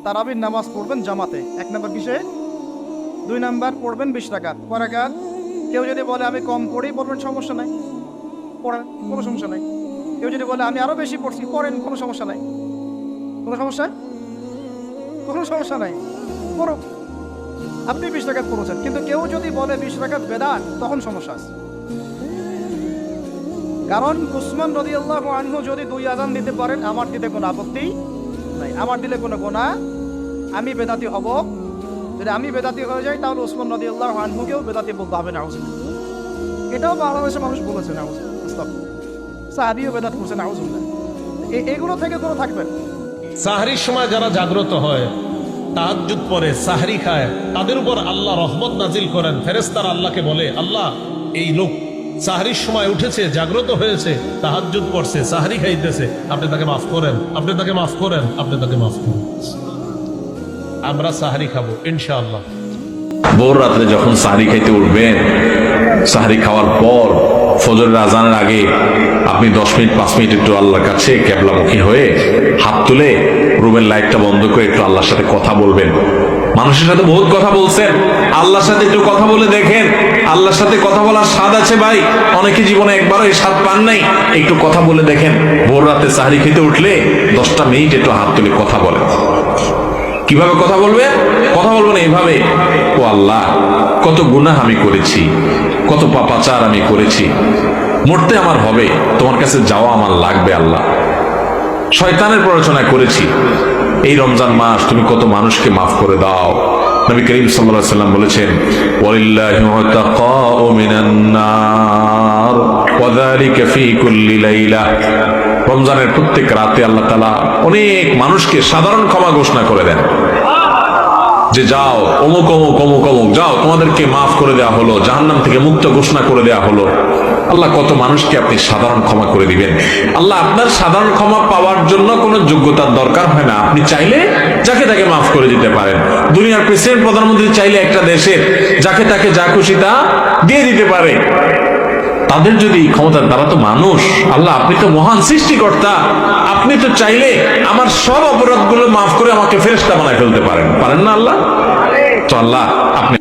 তারাবির নামাজ পড়বেন জামাতে। 1 নম্বর কিসে? 2 নম্বর পড়বেন 20 রাকাত। কয় রাকাত? কেউ যদি বলে আমি কম পড়ি, বলবেন সমস্যা নাই, পড়েন, কোনো সমস্যা নাই। কেউ যদি বলে আমি আরো বেশি পড়ছি, পড়েন, কোনো সমস্যা নাই। কোনো সমস্যা? কোনো সমস্যা নাই, পড়ো। আপনি 20 রাকাত পড়েছেন, কিন্তু কেউ যদি বলে 20 রাকাত বেদাত, তখন সমস্যা আছে। কারণ উসমান রাদিয়াল্লাহু আনহু যদি 2 আযান দিতে পারেন, আমার দিতে কোনো আপত্তি নাই, আমার দিলে কোনো গুনাহ, আমি বেদাতি হব। যদি আমি বেদাতি হয়ে যাই, তাহলে উসমান রাদিয়াল্লাহু আনহুকেও বেদাতি বলতে হবে, নাউজুবিল্লাহ। এটাও বাংলাদেশের মানুষ বলেছে, নাউজুবিল্লাহ। সাহাবীও বেদাত করছে, নাউজুবিল্লাহ। এগুলো থেকে দূরে থাকবেন। সাহরির সময় যারা জাগ্রত হয়, তাহাজ্জুদ পড়ে, সাহরি খায়, তাদের উপর আল্লাহ রহমত নাজিল করেন। ফেরেশতারা আল্লাহকে বলে, আল্লাহ এই লোক সাহরির সময় উঠেছে, জাগ্রত হয়েছে, তাহাজ্জুদ পড়ছে, সাহরি খাইতেছে, আপনি তাকে মাফ করেন, আপনি তাকে মাফ করেন, আপনি তাকে মাফ করেন। আমরা সাহরি খাবো ইনশাআল্লাহ। ভোর রাত্রে যখন সাহরি খাইতে উঠবেন, সাহরি খাওয়ার পর ফজরের আজানের আগে আপনি 10 মিনিট 5 মিনিট একটু আল্লাহর কাছে ক্যাবলামুখী হয়ে হাত তুলে রুমের লাইটটা বন্ধ করে একটু আল্লাহর সাথে কথা বলবেন। মানুষের সাথে বহুত কথা বলছেন, আল্লাহর সাথে একটু কথা বলে দেখেন। আল্লাহর সাথে কথা বলার স্বাদ আছে ভাই, অনেকে জীবনে একবারও এই স্বাদ পান নাই। একটু কথা বলে দেখেন। ভোর রাতে সাহরি খেতে উঠলে 10টা মিনিট একটু হাত তুলে কথা বলেন। কিভাবে কথা বলবে? কথা বলবেন এইভাবে, ও আল্লাহ, কত গুনাহ আমি করেছি, কত পাপাচার আমি করেছি, মরতে আমার হবে, তোমার কাছে যাওয়া আমার লাগবে আল্লাহ। শয়তানের প্ররোচনা করেছি, এই রমজান মাস তুমি কত মানুষকে মাফ করে দাও। নবী করিম সাল্লাল্লাহু আলাইহি ওয়াসাল্লাম বলেছেন, ওয়ালিল্লাহি মুতাকাউ মিনান নার ওয়া যালিকা ফি কুল্লি লাইলা। রমজানের প্রত্যেক রাতে আল্লাহ তাআলা অনেক মানুষকে সাধারণ ক্ষমা ঘোষণা করে দেন, যে যাও অমুক অমুক অমুক অমুক, যাও তোমাদেরকে মাফ করে দেওয়া হলো, জাহান্নাম থেকে মুক্ত ঘোষণা করে দেওয়া হলো। আল্লাহ কত মানুষকে আপনি সাধারণ ক্ষমা করে দিবেন। আল্লাহ আপনার সাধারণ ক্ষমা পাওয়ার জন্য কোনো যোগ্যতার দরকার হয় না, আপনি চাইলে যাকে তাকে মাফ করে দিতে পারেন। দুনিয়ার প্রেসিডেন্ট প্রধানমন্ত্রী চাইলে একটা দেশের যাকে তাকে যা খুশি তা দিয়ে দিতে পারে। তাদের যদি ক্ষমতা, তারা তো মানুষ। আল্লাহ আপনি তো মহান সৃষ্টিকর্তা, আপনি তো চাইলে আমার সব অপরাধগুলো মাফ করে আমাকে ফেরেশতা বানায় ফেলতে পারেন, পারেন না আল্লাহ? তো আল্লাহ আপনি